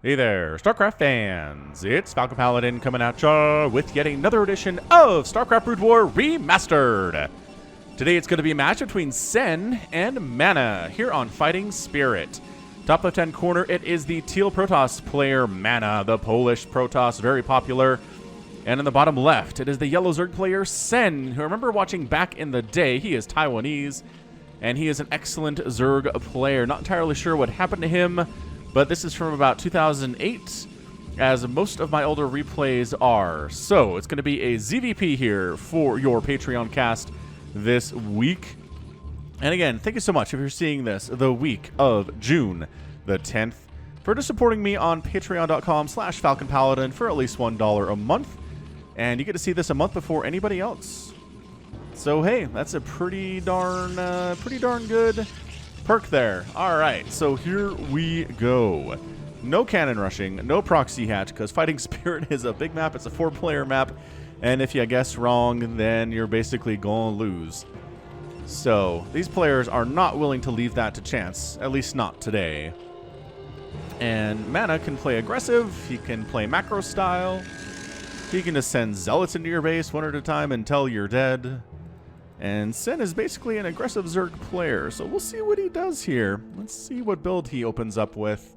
Hey there, StarCraft fans! It's Falcon Paladin coming at ya with yet another edition of StarCraft Brood War Remastered! Today it's going to be a match between Sen and MaNa here on Fighting Spirit. Top left-hand corner, it is the Teal Protoss player MaNa, the Polish Protoss, very popular. And in the bottom left, it is the Yellow Zerg player Sen, who I remember watching back in the day. He is Taiwanese, and he is an excellent Zerg player. Not entirely sure what happened to him, but this is from about 2008, as most of my older replays are. So it's going to be a ZVP here for your Patreon cast this week. And again, thank you so much if you're seeing this the week of June the 10th for just supporting me on patreon.com/FalconPaladin for at least $1 a month. And you get to see this a month before anybody else. So hey, that's a pretty darn good perk there. All right, so here we go. No cannon rushing, no proxy hatch, because Fighting Spirit is a big map. It's a 4-player map, and if you guess wrong, then you're basically gonna lose. So these players are not willing to leave that to chance, at least not today. And MaNa can play aggressive. He can play macro style. He can just send zealots into your base one at a time until you're dead. And Sen is basically an aggressive Zerg player, so we'll see what he does here. Let's see what build he opens up with,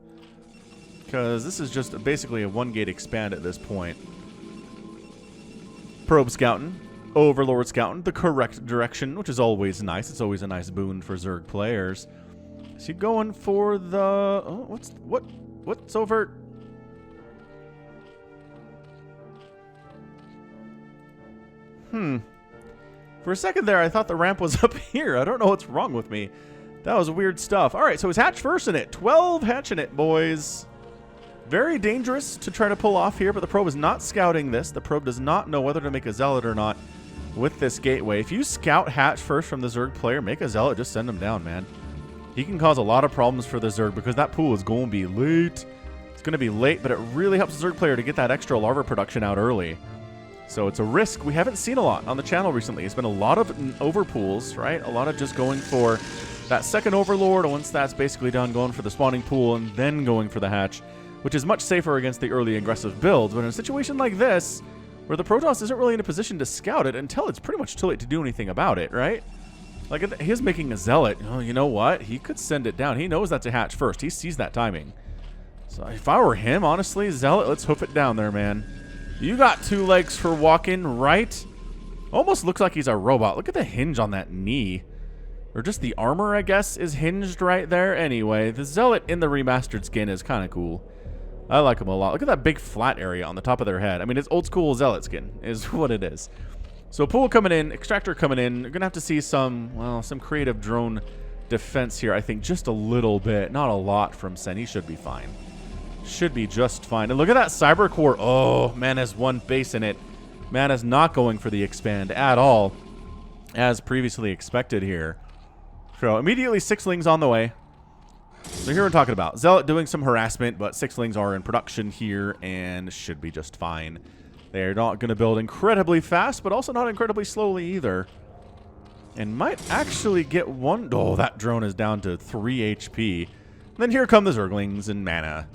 because this is just basically a 1-gate expand at this point. Probe scouting, Overlord scouting, the correct direction, which is always nice. It's always a nice boon for Zerg players. Is he going for the... Oh, what's overt? For a second there, I thought the ramp was up here. I don't know what's wrong with me. That was weird stuff. All right, so it's hatch first in it. 12 hatch in it, boys. Very dangerous to try to pull off here, but the probe is not scouting this. The probe does not know whether to make a zealot or not with this gateway. If you scout hatch first from the Zerg player, make a zealot, just send him down, man. He can cause a lot of problems for the Zerg because that pool is going to be late. It's going to be late, but it really helps the Zerg player to get that extra larva production out early. So it's a risk we haven't seen a lot on the channel recently. It's been a lot of overpools, right? A lot of just going for that second overlord, and once that's basically done, going for the spawning pool and then going for the hatch, which is much safer against the early aggressive builds. But in a situation like this, where the Protoss isn't really in a position to scout it until it's pretty much too late to do anything about it, right? Like, he's making a zealot. Oh, you know what? He could send it down. He knows that's a hatch first. He sees that timing. So if I were him, honestly, zealot, let's hoof it down there, man. You got 2 legs for walking, right? Almost looks like he's a robot. Look at the hinge on that knee. Or just the armor, I guess, is hinged right there. Anyway, the zealot in the remastered skin is kind of cool. I like him a lot. Look at that big flat area on the top of their head. I mean, it's old school zealot skin is what it is. So pool coming in, extractor coming in. You're going to have to see some creative drone defense here, I think, just a little bit. Not a lot from Sen. He should be fine. Should be just fine. And look at that cyber core. Oh, man, has 1 base in it. Man is not going for the expand at all, as previously expected here. So immediately 6-lings on the way. So here we're talking about zealot doing some harassment, but 6-lings are in production here and should be just fine. They're not going to build incredibly fast, but also not incredibly slowly either. And might actually get 1. Oh, that drone is down to 3 HP. And then here come the Zerglings, and MaNa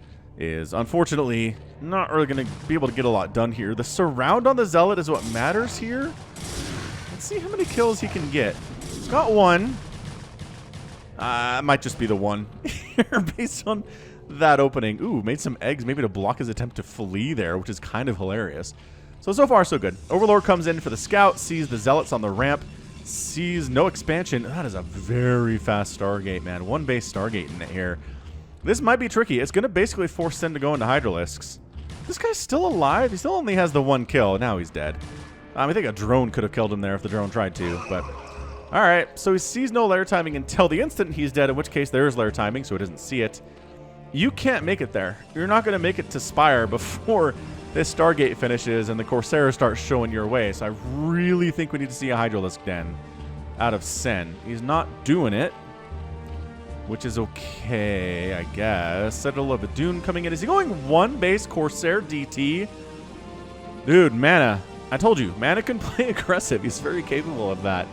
is unfortunately not really going to be able to get a lot done here. The surround on the zealot is what matters here. Let's see how many kills he can get. He's got 1. Might just be the 1 here based on that opening. Ooh, made some eggs maybe to block his attempt to flee there, which is kind of hilarious. So far, so good. Overlord comes in for the scout, sees the zealots on the ramp, sees no expansion. That is a very fast Stargate, man. 1 base Stargate in it here. This might be tricky. It's going to basically force Sen to go into Hydralisks. This guy's still alive. He still only has the 1 kill. Now he's dead. I think a drone could have killed him there if the drone tried to, but... Alright, so he sees no lair timing until the instant he's dead, in which case there is lair timing, so he doesn't see it. You can't make it there. You're not going to make it to Spire before this Stargate finishes and the Corsairs start showing your way, so I really think we need to see a Hydralisk Den out of Sen. He's not doing it, which is okay, I guess. Citadel of Adun coming in. Is he going 1 base Corsair DT? Dude, MaNa. I told you, MaNa can play aggressive. He's very capable of that.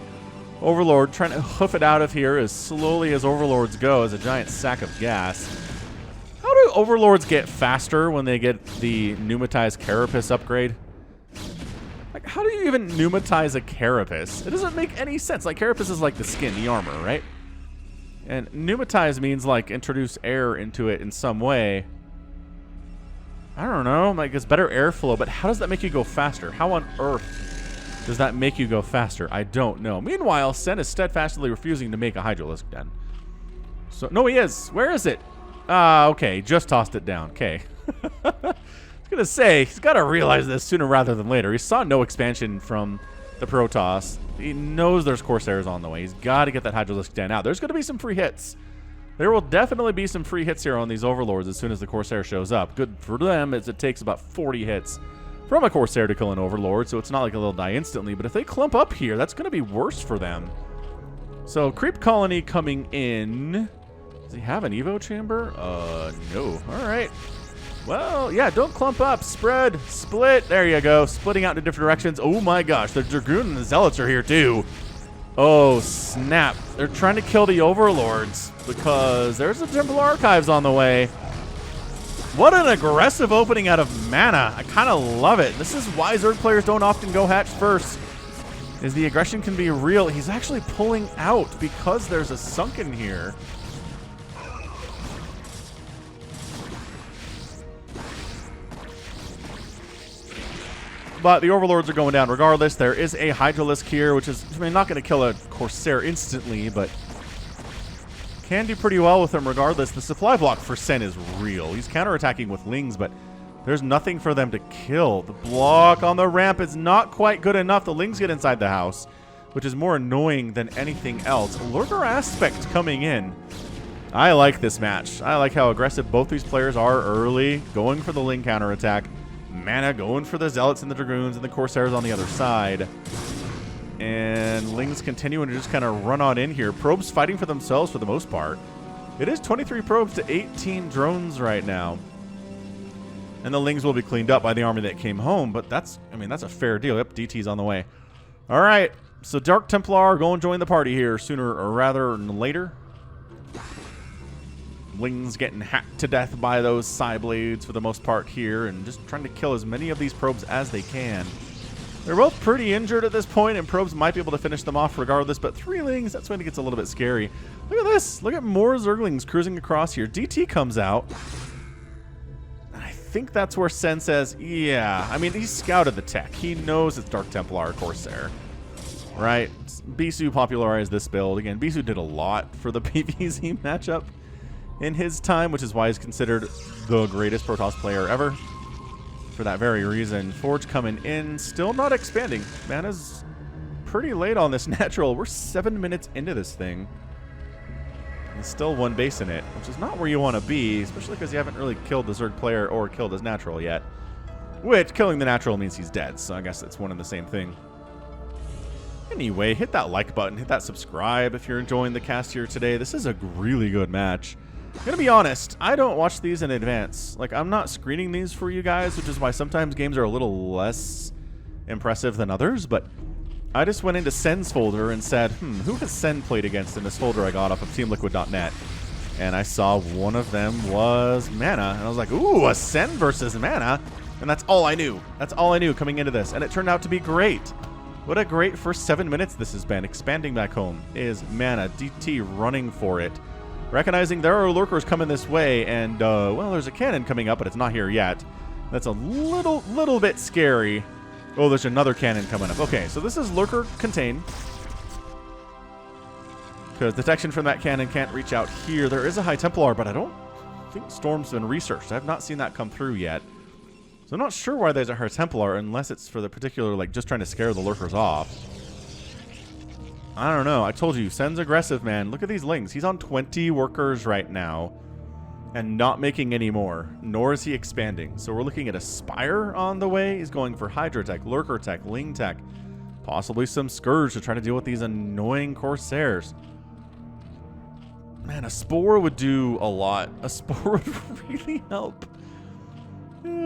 Overlord trying to hoof it out of here as slowly as Overlords go as a giant sack of gas. How do Overlords get faster when they get the pneumatized carapace upgrade? Like, how do you even pneumatize a carapace? It doesn't make any sense. Like, carapace is like the skin, the armor, right? And pneumatize means, like, introduce air into it in some way. I don't know. Like, it's better airflow, but how does that make you go faster? How on earth does that make you go faster? I don't know. Meanwhile, Sen is steadfastly refusing to make a Hydralisk den. So, no, he is. Where is it? Okay. Just tossed it down. Okay. I was going to say, he's got to realize this sooner rather than later. He saw no expansion from the Protoss. He knows there's Corsairs on the way. He's got to get that Hydralisk den out. There's going to be some free hits. There will definitely be some free hits here on these Overlords as soon as the Corsair shows up. Good for them as it takes about 40 hits from a Corsair to kill an Overlord, so it's not like they'll die instantly. But if they clump up here, that's going to be worse for them. So, Creep Colony coming in. Does he have an Evo chamber? No. All right. Well, yeah, don't clump up. Spread, split. There you go. Splitting out into different directions. Oh my gosh, the Dragoon and the Zealots are here too. Oh, snap. They're trying to kill the Overlords because there's the Templar Archives on the way. What an aggressive opening out of MaNa. I kind of love it. This is why Zerg players don't often go hatch first, is the aggression can be real. He's actually pulling out because there's a Sunken here. But the Overlords are going down regardless. There is a Hydralisk here, which is, I mean, not going to kill a Corsair instantly, but can do pretty well with him regardless. The supply block for Sen is real. He's counterattacking with Lings, but there's nothing for them to kill. The block on the ramp is not quite good enough. The Lings get inside the house, which is more annoying than anything else. Lurker Aspect coming in. I like this match. I like how aggressive both these players are early, going for the Ling counterattack. MaNa going for the Zealots and the Dragoons and the Corsairs on the other side. And Lings continuing to just kind of run on in here. Probes fighting for themselves for the most part. It is 23 probes to 18 drones right now. And the Lings will be cleaned up by the army that came home, but that's, I mean, that's a fair deal. Yep, DT's on the way. All right, so Dark Templar, go and join the party here sooner or rather than later. Lings getting hacked to death by those Psy Blades for the most part here, and just trying to kill as many of these probes as they can. They're both pretty injured at this point, and probes might be able to finish them off regardless, but 3 Lings, that's when it gets a little bit scary. Look at this. Look at more Zerglings cruising across here. DT comes out. I think that's where Sen says, yeah. I mean, he scouted the tech. He knows it's Dark Templar Corsair, right? Bisu popularized this build. Again, Bisu did a lot for the PvZ matchup in his time, which is why he's considered the greatest Protoss player ever. For that very reason. Forge coming in, still not expanding. MaNa's pretty late on this natural. We're 7 minutes into this thing. And still 1 base in it, which is not where you want to be, especially because you haven't really killed the Zerg player or killed his natural yet. Which, killing the natural means he's dead, so I guess it's one and the same thing. Anyway, hit that like button, hit that subscribe if you're enjoying the cast here today. This is a really good match. I'm gonna be honest, I don't watch these in advance. Like, I'm not screening these for you guys, which is why sometimes games are a little less impressive than others, but I just went into Sen's folder and said, who has Sen played against in this folder I got off of TeamLiquid.net? And I saw one of them was MaNa, and I was like, ooh, a Sen versus MaNa, and that's all I knew. That's all I knew coming into this, and it turned out to be great. What a great first 7 minutes this has been. Expanding back home is MaNa, DT running for it. Recognizing there are lurkers coming this way, and, well, there's a cannon coming up, but it's not here yet. That's a little bit scary. Oh, there's another cannon coming up. Okay, so this is lurker contain. Because detection from that cannon can't reach out here. There is a High Templar, but I don't think Storm's been researched. I have not seen that come through yet. So I'm not sure why there's a High Templar, unless it's for the particular, like, just trying to scare the lurkers off. I don't know. I told you, Sen's aggressive, man. Look at these Lings. He's on 20 workers right now and not making any more, nor is he expanding. So we're looking at a Spire on the way. He's going for Hydra Tech, Lurker Tech, Ling Tech, possibly some Scourge to try to deal with these annoying Corsairs. Man, a Spore would do a lot. A Spore would really help.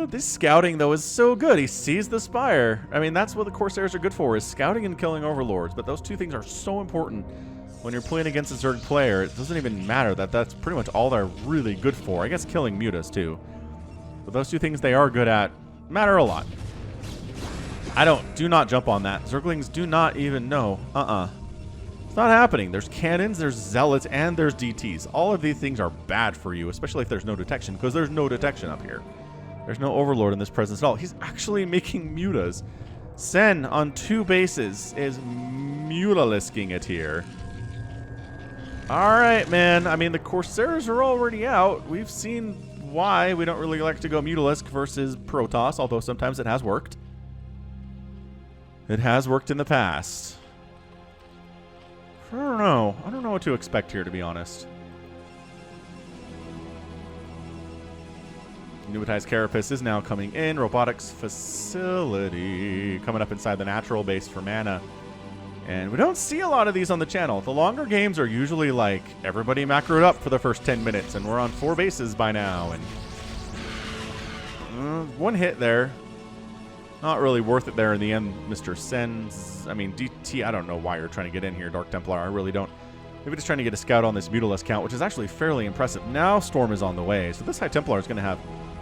This scouting, though, is so good. He sees the Spire. I mean, that's what the Corsairs are good for, is scouting and killing Overlords. But those two things are so important when you're playing against a Zerg player, it doesn't even matter. That's pretty much all they're really good for. I guess killing mutas too. But those two things they are good at matter a lot. Do not jump on that. Zerglings do not even know. It's not happening. There's cannons, there's zealots, and there's DTs. All of these things are bad for you, especially if there's no detection, because there's no detection up here. There's no overlord in this presence at all. He's actually making mutas. Sen on 2 bases is mutalisking it here. Alright, man. I mean, the Corsairs are already out. We've seen why we don't really like to go mutalisk versus Protoss, although sometimes it has worked. It has worked in the past. I don't know. I don't know what to expect here, to be honest. Nubatized Carapace is now coming in. Robotics facility coming up inside the natural base for MaNa. And we don't see a lot of these on the channel. The longer games are usually like everybody macroed up for the first 10 minutes and we're on 4 bases by now. And 1 hit there. Not really worth it there in the end, Mr. Sen's. I mean, DT, I don't know why you're trying to get in here, Dark Templar. I really don't. Maybe just trying to get a scout on this Mutalisk count, which is actually fairly impressive. Now Storm is on the way, so this High Templar is going to have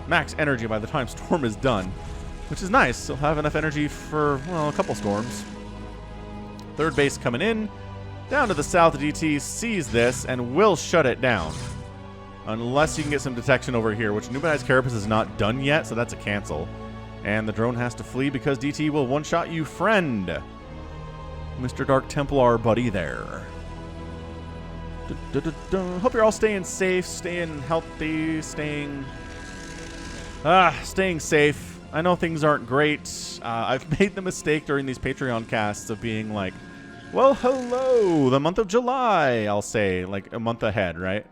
max energy by the time Storm is done, which is nice. He'll have enough energy for, well, a couple Storms. 3rd base coming in. Down to the south, DT sees this and will shut it down. Unless you can get some detection over here, which Nubatized Carapace is not done yet, so that's a cancel. And the drone has to flee because DT will one-shot you, friend. Mr. Dark Templar buddy there. Hope you're all staying safe, staying healthy, staying safe. I know things aren't great. I've made the mistake during these Patreon casts of being like, well, hello, the month of July, I'll say, like a month ahead, right?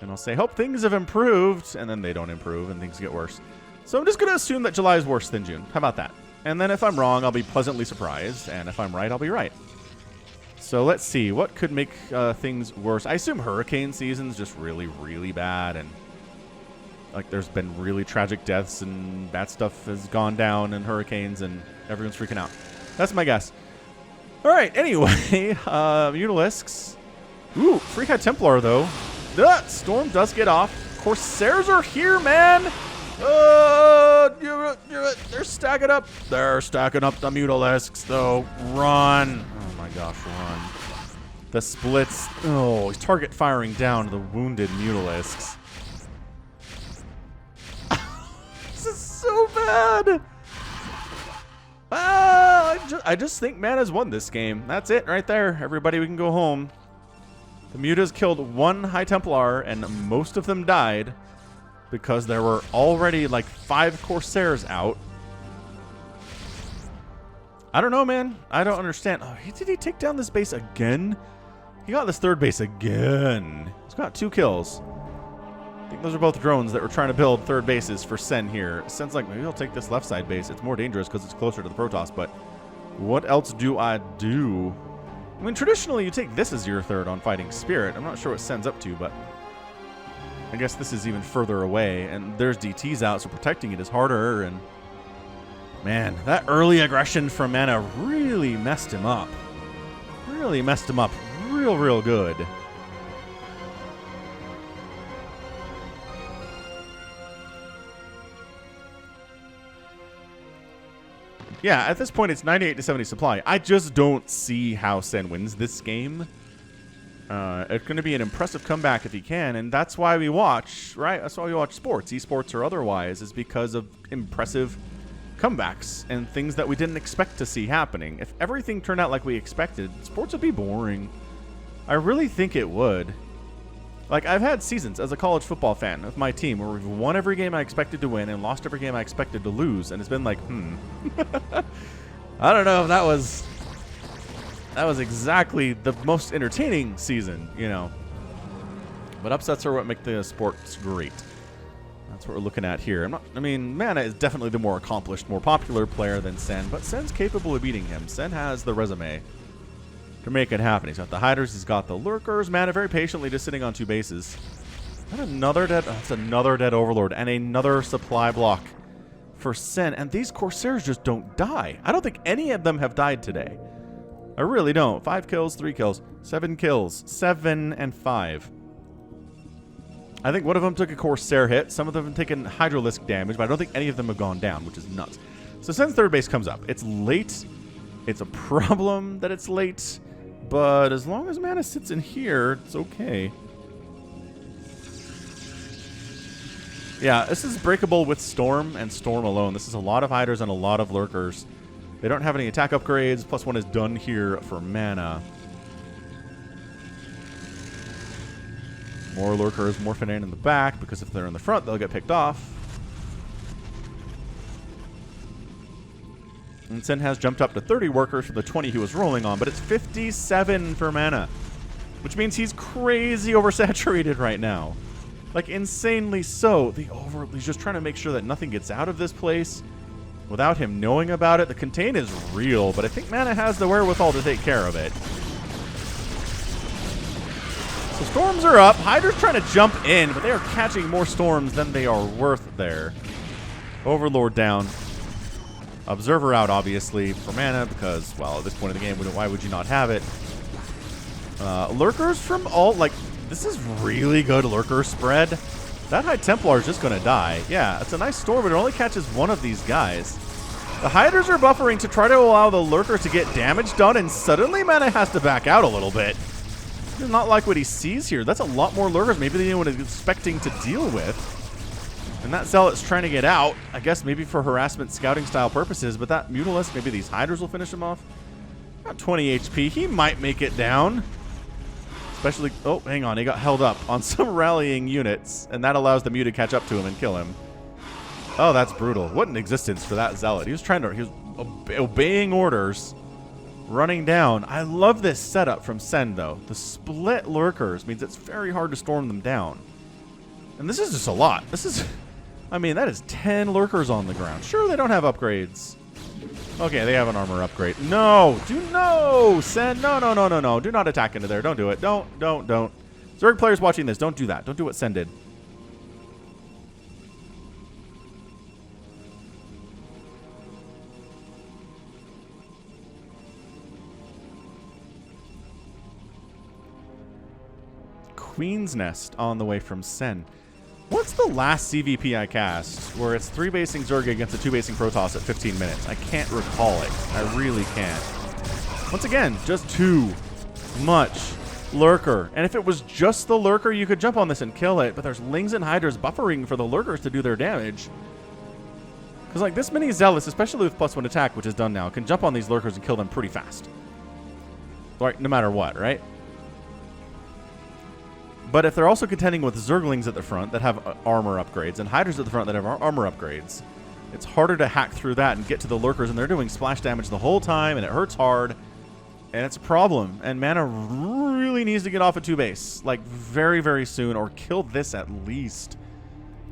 And I'll say, hope things have improved, and then they don't improve and things get worse. So I'm just going to assume that July is worse than June. How about that? And then if I'm wrong, I'll be pleasantly surprised. And if I'm right, I'll be right. So let's see. What could make things worse? I assume hurricane season's just really, really bad. And like there's been really tragic deaths and bad stuff has gone down in hurricanes and everyone's freaking out. That's my guess. All right. Anyway, Mutalisks. Ooh, free High Templar, though. Storm does get off. Corsairs are here, man. They're stacking up. They're stacking up the Mutalisks, though. Run. Oh, my gosh, run. The splits. Oh, he's target firing down the wounded Mutalisks. This is so bad. I just think MaNa's won this game. That's it right there. Everybody, we can go home. The Mutas killed 1 High Templar, and most of them died because there were already like 5 Corsairs out. I don't know, man. I don't understand. Oh, did he take down this base again? He got this 3rd base again. He's got 2 kills. I think those are both drones that were trying to build 3rd bases for Sen here. Sen's like, maybe I'll take this left side base. It's more dangerous because it's closer to the Protoss, but what else do I do? I mean, traditionally, you take this as your 3rd on Fighting Spirit. I'm not sure what Sen's up to, but I guess this is even further away, and there's DTs out, so protecting it is harder, and man, that early aggression from MaNa really messed him up. Really messed him up real, real good. Yeah, at this point, it's 98 to 70 supply. I just don't see how Sen wins this game. It's going to be an impressive comeback if he can, and that's why we watch, right? That's why we watch sports, esports or otherwise, is because of impressive comebacks and things that we didn't expect to see happening. If everything turned out like we expected, sports would be boring. I really think it would. Like, I've had seasons as a college football fan of my team where we've won every game I expected to win and lost every game I expected to lose, and it's been like, I don't know if that was exactly the most entertaining season, you know. But upsets are what make the sports great. That's what we're looking at here. I mean, MaNa is definitely the more accomplished, more popular player than Sen, but Sen's capable of beating him. Sen has the resume to make it happen. He's got the hiders, he's got the lurkers. MaNa very patiently just sitting on 2 bases. And another dead, that's another dead overlord and another supply block for Sen. And these Corsairs just don't die. I don't think any of them have died today. I really don't. 5 kills, 3 kills, 7 kills. 7 and 5. I think one of them took a Corsair hit. Some of them have taken Hydralisk damage, but I don't think any of them have gone down, which is nuts. So Sen's third base comes up. It's late. It's a problem that it's late. But as long as MaNa sits in here, it's okay. Yeah, this is breakable with Storm and Storm alone. This is a lot of Hydras and a lot of Lurkers. They don't have any attack upgrades. +1 is done here for MaNa. More Lurkers morphing in the back, because if they're in the front, they'll get picked off. And Sen has jumped up to 30 workers from the 20 he was rolling on, but it's 57 for MaNa, which means he's crazy oversaturated right now. Like, insanely so. He's just trying to make sure that nothing gets out of this place without him knowing about it. The contain is real, but I think MaNa has the wherewithal to take care of it. So storms are up. Hydra's trying to jump in, but they are catching more storms than they are worth there. Overlord down. Observer out, obviously, for MaNa, because, well, at this point in the game, why would you not have it? Lurkers from all, like, this is really good Lurker spread. That High Templar is just going to die. Yeah, it's a nice storm, but it only catches one of these guys. The Hydras are buffering to try to allow the Lurkers to get damage done, and suddenly MaNa has to back out a little bit. Does not like what he sees here. That's a lot more Lurkers maybe than anyone is expecting to deal with. And that Zealot's trying to get out, I guess maybe for harassment scouting style purposes, but that Mutalisk, maybe these Hydras will finish him off. Got 20 HP. He might make it down. Especially, oh, hang on, he got held up on some rallying units, and that allows the Mew to catch up to him and kill him. Oh, that's brutal. What an existence for that Zealot. He was obeying orders, running down. I love this setup from Sen, though. The split Lurkers means it's very hard to storm them down. And this is just a lot. This is, I mean, that is 10 Lurkers on the ground. Sure, they don't have upgrades. Okay, they have an armor upgrade. No! No! Sen, no. Do not attack into there. Don't do it. Don't. Zerg players watching this, don't do that. Don't do what Sen did. Queen's Nest on the way from Sen. What's the last CVP I cast where it's 3-basing Zerg against a 2-basing Protoss at 15 minutes? I can't recall it. I really can't. Once again, just too much Lurker. And if it was just the Lurker, you could jump on this and kill it, but there's Lings and Hydras buffering for the Lurkers to do their damage. Because like this many Zealots, especially with +1 attack, which is done now, can jump on these Lurkers and kill them pretty fast. Like, no matter what, right? But if they're also contending with Zerglings at the front that have armor upgrades and Hydras at the front that have armor upgrades, it's harder to hack through that and get to the Lurkers, and they're doing splash damage the whole time, and it hurts hard, and it's a problem. And MaNa really needs to get off a 2-base, like very, very soon, or kill this at least.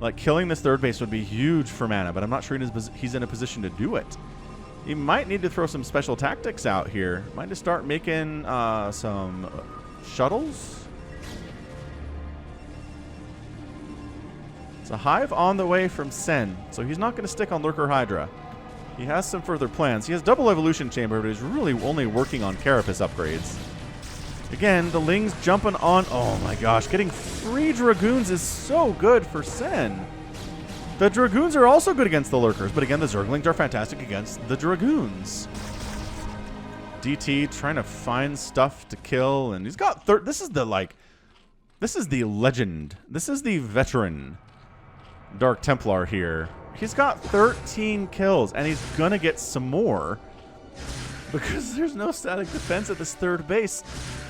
Like, killing this 3rd base would be huge for MaNa, but I'm not sure he's in a position to do it. He might need to throw some special tactics out here. Might just start making some shuttles. A Hive on the way from Sen, so he's not going to stick on Lurker Hydra. He has some further plans. He has double evolution chamber, but he's really only working on Carapace upgrades. Again, the Lings jumping on. Oh my gosh, getting free Dragoons is so good for Sen. The Dragoons are also good against the Lurkers, but again, the Zerglings are fantastic against the Dragoons. DT trying to find stuff to kill, and he's got this is the legend. This is the veteran Dark Templar here. He's got 13 kills, and he's gonna get some more because there's no static defense at this 3rd base.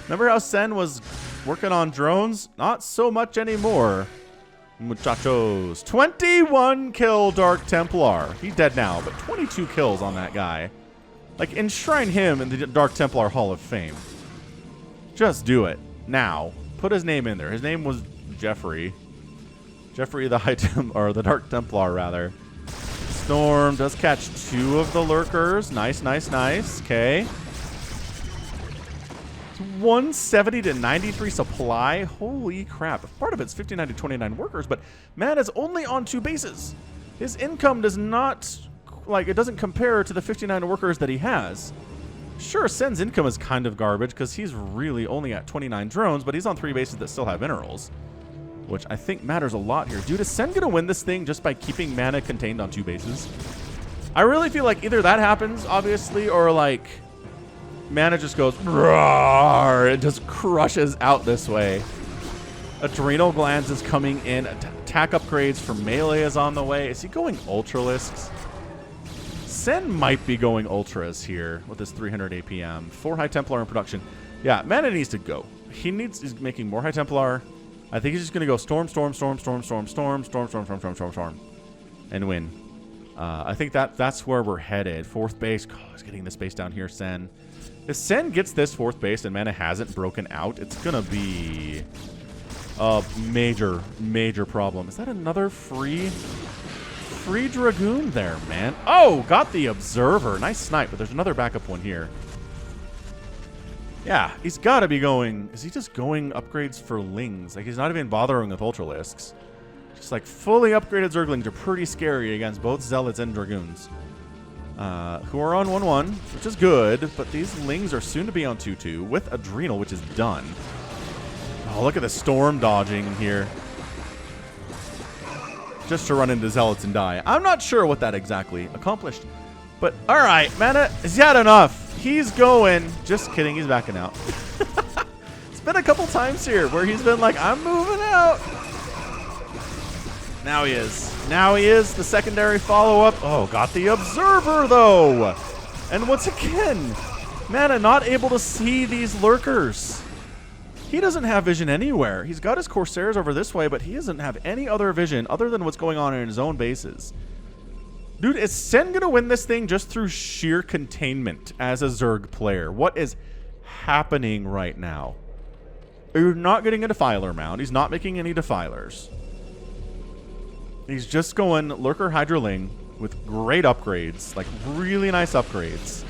Remember how Sen was working on drones? Not so much anymore, muchachos. 21 kill Dark Templar. He's dead now, but 22 kills on that guy. Like, enshrine him in the Dark Templar Hall of Fame. Just do it now. Put his name in there. His name was Jeffrey. Jeffrey the the Dark Templar, rather. Storm does catch 2 of the Lurkers. Nice. Okay. 170 to 93 supply. Holy crap. Part of it's 59 to 29 workers, but MaNa's only on 2 bases. His income does not, like, it doesn't compare to the 59 workers that he has. Sure, Sen's income is kind of garbage because he's really only at 29 drones, but he's on 3 bases that still have minerals, which I think matters a lot here. Dude, is Sen going to win this thing just by keeping mana contained on 2 bases? I really feel like either that happens, obviously, or like mana just goes, roar, it just crushes out this way. Adrenal Glands is coming in. Attack upgrades for melee is on the way. Is he going Ultralisks? Sen might be going Ultras here with his 300 APM. 4 High Templar in production. Yeah, MaNa needs to go. He's making more High Templar. I think he's just going to go Storm, and win. I think that's where we're headed. 4th base. Oh, he's getting this base down here, Sen. If Sen gets this 4th base and MaNa hasn't broken out, it's going to be a major, major problem. Is that another free Dragoon there, man? Oh, got the Observer. Nice snipe, but there's another backup one here. Yeah, he's got to be going... Is he just going upgrades for Lings? Like, he's not even bothering with Ultralisks. Just, like, fully upgraded Zerglings are pretty scary against both Zealots and Dragoons. Who are on 1-1, which is good, but these Lings are soon to be on 2-2 with Adrenal, which is done. Oh, look at the Storm dodging here. Just to run into Zealots and die. I'm not sure what that exactly accomplished. But, alright, MaNa has had enough. He's going. Just kidding, he's backing out. It's been a couple times here where he's been like, I'm moving out. Now he is. Now he is. The secondary follow-up. Oh, got the Observer, though. And once again, MaNa not able to see these lurkers. He doesn't have vision anywhere. He's got his Corsairs over this way, but he doesn't have any other vision other than what's going on in his own bases. Dude, is Sen going to win this thing just through sheer containment as a Zerg player? What is happening right now? You're not getting a Defiler Mound. He's not making any Defilers. He's just going Lurker Hydraling with great upgrades, like really nice upgrades.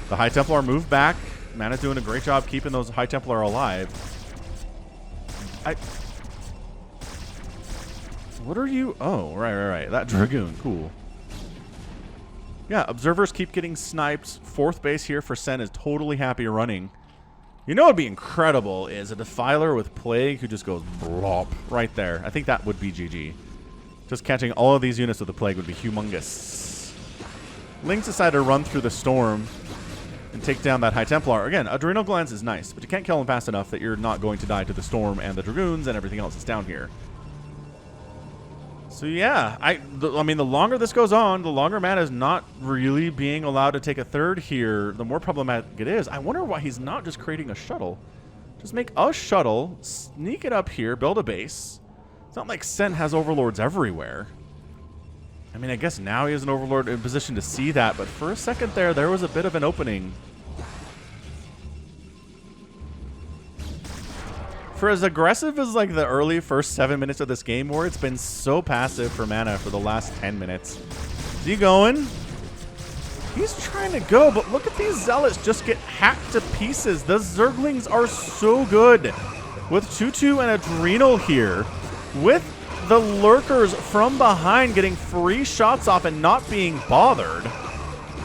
The High Templar moved back. MaNa's doing a great job keeping those High Templar alive. What are you? Oh, right. That Dragoon, cool. Yeah, Observers keep getting sniped. 4th base here for Sen is totally happy running. You know what would be incredible is a Defiler with Plague who just goes blop right there. I think that would be GG. Just catching all of these units with the Plague would be humongous. Lings decided to run through the Storm and take down that High Templar. Again, Adrenal Glands is nice, but you can't kill him fast enough that you're not going to die to the Storm and the Dragoons and everything else that's down here. So yeah, I mean, the longer this goes on, the longer MaNa is not really being allowed to take a 3rd here, the more problematic it is. I wonder why he's not just creating a shuttle. Just make a shuttle, sneak it up here, build a base. It's not like Sen has overlords everywhere. I mean, I guess now he has an overlord in position to see that, but for a second there was a bit of an opening. For as aggressive as like the early first 7 minutes of this game were, it's been so passive for MaNa for the last 10 minutes. Is he going? He's trying to go, but look at these Zealots just get hacked to pieces. The Zerglings are so good. With 2-2 and Adrenal here, with the Lurkers from behind getting free shots off and not being bothered.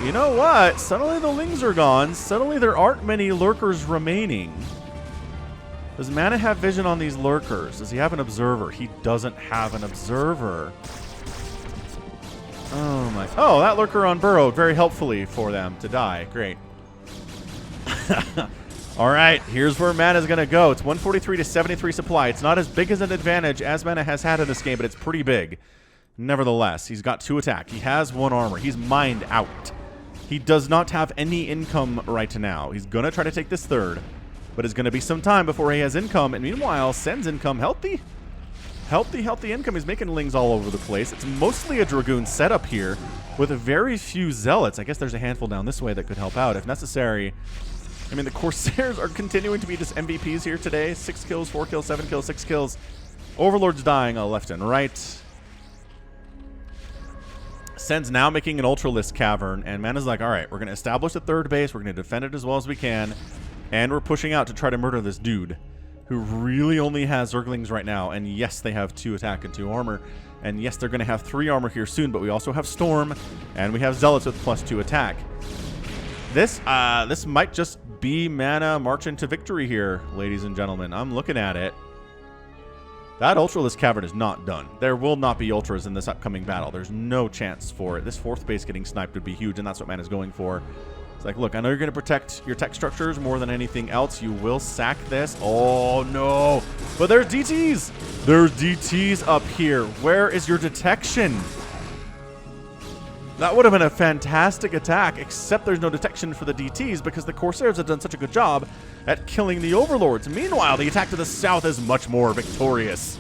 You know what? Suddenly the Lings are gone. Suddenly there aren't many Lurkers remaining. Does MaNa have vision on these Lurkers? Does he have an Observer? He doesn't have an Observer. Oh my. Oh, that Lurker on burrowed very helpfully for them to die. Great. All right, here's where MaNa's going to go. It's 143 to 73 supply. It's not as big as an advantage as MaNa has had in this game, but it's pretty big. Nevertheless, he's got 2 attack. He has 1 armor. He's mined out. He does not have any income right now. He's going to try to take this 3rd, but it's going to be some time before he has income. And meanwhile, Sen's income healthy. Healthy income. He's making Lings all over the place. It's mostly a Dragoon setup here with very few Zealots. I guess there's a handful down this way that could help out if necessary. I mean, the Corsairs are continuing to be just MVPs here today. 6 kills, 4 kills, 7 kills, 6 kills. Overlord's dying left and right. Sen's now making an Ultralisk cavern, and MaNa's like, all right, we're going to establish a 3rd base. We're going to defend it as well as we can, and we're pushing out to try to murder this dude. who really only has Zerglings right now. And yes, they have 2 attack and 2 armor. And yes, they're going to have 3 armor here soon, but we also have Storm, and we have Zealots with +2 attack. This might just be MaNa march into victory here, ladies and gentlemen. I'm looking at it. That Ultralisk Cavern is not done. There will not be Ultras in this upcoming battle. There's no chance for it. This 4th base getting sniped would be huge, and that's what MaNa's going for. It's like, look, I know you're going to protect your tech structures more than anything else. You will sack this. Oh, no. But there's DTs. There's DTs up here. Where is your detection? That would have been a fantastic attack, except there's no detection for the DTs because the Corsairs have done such a good job at killing the Overlords. Meanwhile, the attack to the south is much more victorious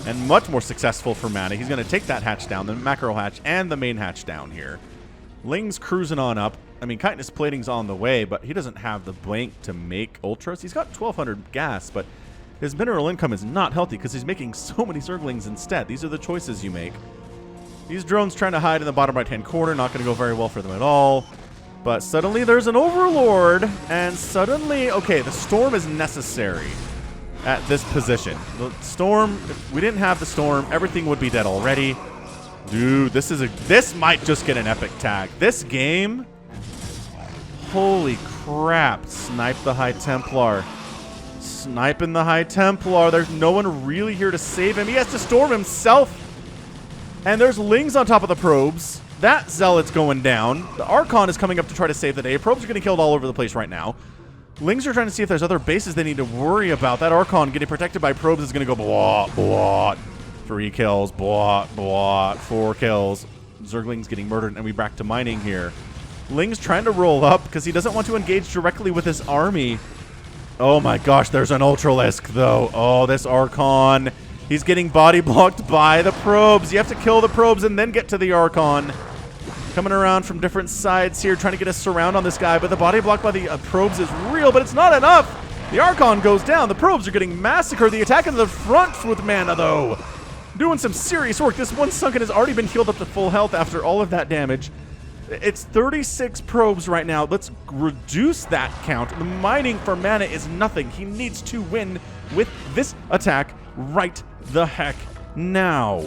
and much more successful for MaNa. He's going to take that hatch down, the macro hatch, and the main hatch down here. Ling's cruising on up. I mean, Chitinous Plating's on the way, but he doesn't have the blank to make Ultras. He's got 1,200 gas, but his mineral income is not healthy because he's making so many Zerglings instead. These are the choices you make. These drones trying to hide in the bottom right-hand corner, not going to go very well for them at all. But suddenly there's an Overlord, and suddenly, okay, the Storm is necessary at this position. The Storm, if we didn't have the Storm, everything would be dead already. Dude, this might just get an epic tag. This game, holy crap, snipe the High Templar. Sniping the High Templar. There's no one really here to save him. He has to storm himself. And there's Lings on top of the probes. That Zealot's going down. The Archon is coming up to try to save the day. Probes are getting killed all over the place right now. Lings are trying to see if there's other bases they need to worry about. That Archon getting protected by probes is going to go blah, blah. 3 kills, blah, blah. 4 kills. Zerglings getting murdered, and we back to mining here. Ling's trying to roll up because he doesn't want to engage directly with his army. Oh my gosh, there's an Ultralisk, though. Oh, this Archon. He's getting body blocked by the probes. You have to kill the probes and then get to the Archon. Coming around from different sides here, trying to get a surround on this guy, but the body block by the probes is real, but it's not enough. The Archon goes down. The probes are getting massacred. The attack into the front with MaNa, though. Doing some serious work. This one Sunken has already been healed up to full health after all of that damage. It's 36 probes right now. Let's reduce that count. The mining for MaNa is nothing. He needs to win with this attack right the heck now.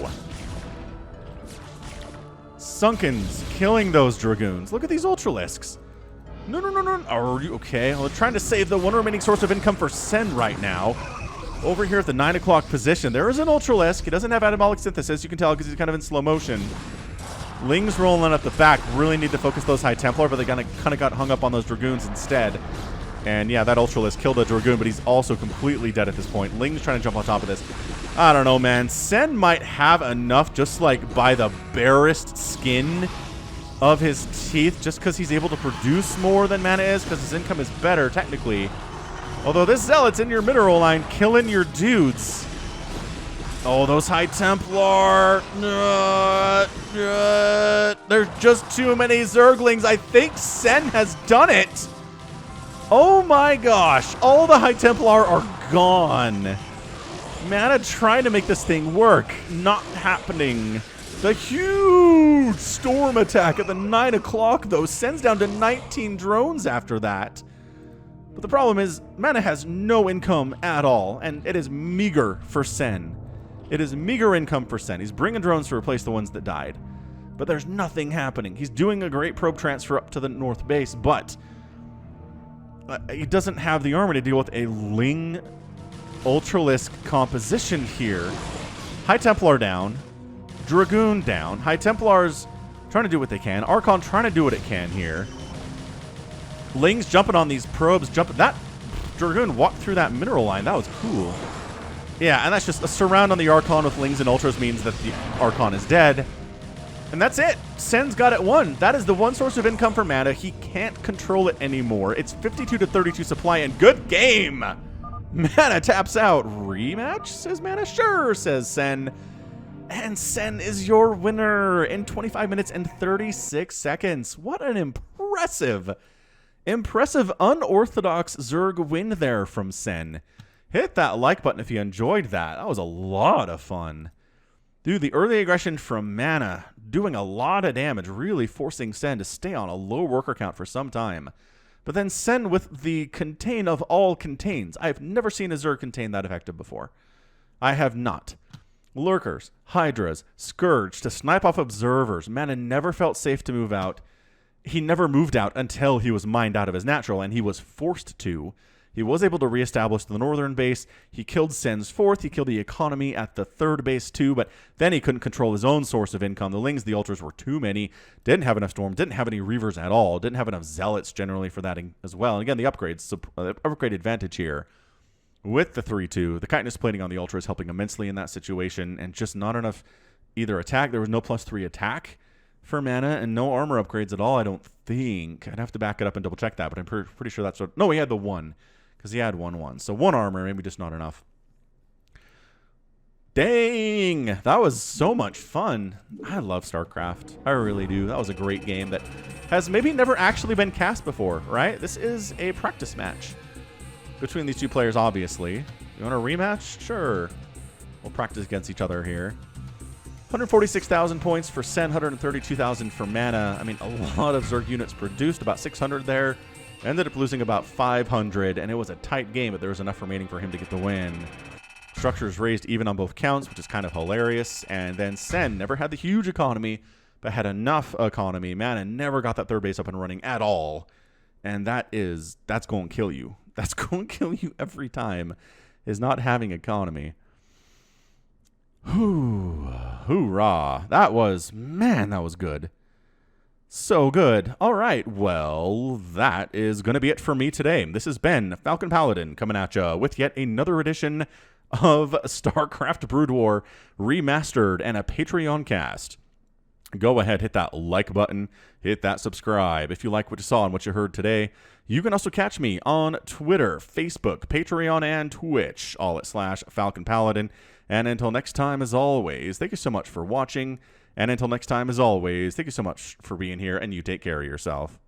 Sunken's killing those Dragoons. Look at these Ultralisks. No, no, no, no. Are you okay? Well, trying to save the one remaining source of income for Sen right now. Over here at the 9 o'clock position, there is an Ultralisk. He doesn't have Atomolic Synthesis. You can tell because he's kind of in slow motion. Ling's rolling up the back. Really need to focus those High Templar, but they kind of got hung up on those Dragoons instead. And yeah, that Ultralisk killed a Dragoon, but he's also completely dead at this point. Ling's trying to jump on top of this. I don't know, man. Sen might have enough just like by the barest skin of his teeth just because he's able to produce more than MaNa is because his income is better, technically. Although this Zealot's in your mineral line killing your dudes. Oh, those High Templar. There's just too many Zerglings. I think Sen has done it. Oh my gosh. All the High Templar are gone. MaNa trying to make this thing work. Not happening. The huge storm attack at the 9 o'clock, though, sends down to 19 drones after that. But the problem is, MaNa has no income at all, and it is meager for Sen. It is meager income for Sen. He's bringing drones to replace the ones that died. But there's nothing happening. He's doing a great probe transfer up to the north base, but he doesn't have the armor to deal with a Ling Ultralisk composition here. High Templar down. Dragoon down. High Templars trying to do what they can. Archon trying to do what it can here. Ling's jumping on these probes. That Dragoon walked through that mineral line. That was cool. Yeah, and that's just a surround on the Archon with Lings and Ultras means that the Archon is dead. And that's it. Sen's got it won. That is the one source of income for MaNa. He can't control it anymore. It's 52 to 32 supply and good game. MaNa taps out. Rematch, says MaNa. Sure, says Sen. And Sen is your winner in 25 minutes and 36 seconds. What an impressive, unorthodox Zerg win there from Sen. Hit that like button if you enjoyed that. That was a lot of fun. Dude, the early aggression from MaNa doing a lot of damage, really forcing Sen to stay on a low worker count for some time. But then Sen with the contain of all contains. I have never seen a Zerg contain that effective before. I have not. Lurkers, Hydras, Scourge to snipe off observers. MaNa never felt safe to move out. He never moved out until he was mined out of his natural, and he was forced to. He was able to reestablish the northern base. He killed Sen's fourth. He killed the economy at the third base too, but then he couldn't control his own source of income. The Lings, the Ultras were too many. Didn't have enough Storm. Didn't have any Reavers at all. Didn't have enough Zealots generally for that as well. And again, the upgrades, the upgrade advantage here with the 3-2. The Chitinous plating on the Ultra is helping immensely in that situation, and just not enough either attack. There was no +3 attack for MaNa, and no armor upgrades at all, I don't think. I'd have to back it up and double check that, but I'm pretty sure that's what... No, he had the 1. Because he had 1-1. So 1 armor, maybe just not enough. Dang! That was so much fun. I love StarCraft. I really do. That was a great game that has maybe never actually been cast before, right? This is a practice match between these two players, obviously. You want a rematch? Sure. We'll practice against each other here. 146,000 points for Sen, 132,000 for MaNa. I mean, a lot of Zerg units produced, about 600 there. Ended up losing about 500, and it was a tight game, but there was enough remaining for him to get the win. Structures raised even on both counts, which is kind of hilarious. And then Sen never had the huge economy, but had enough economy. MaNa never got that third base up and running at all. And that's going to kill you. That's going to kill you every time, is not having economy. Hoorah. That was good. So good. All right, well, that is going to be it for me today. This has been Falcon Paladin coming at you with yet another edition of StarCraft Brood War Remastered and a Patreon cast. Go ahead, hit that like button, hit that subscribe. If you like what you saw and what you heard today, you can also catch me on Twitter, Facebook, Patreon, and Twitch, all at /Falcon Paladin. And until next time, as always, thank you so much for watching. And until next time, as always, thank you so much for being here, and you take care of yourself.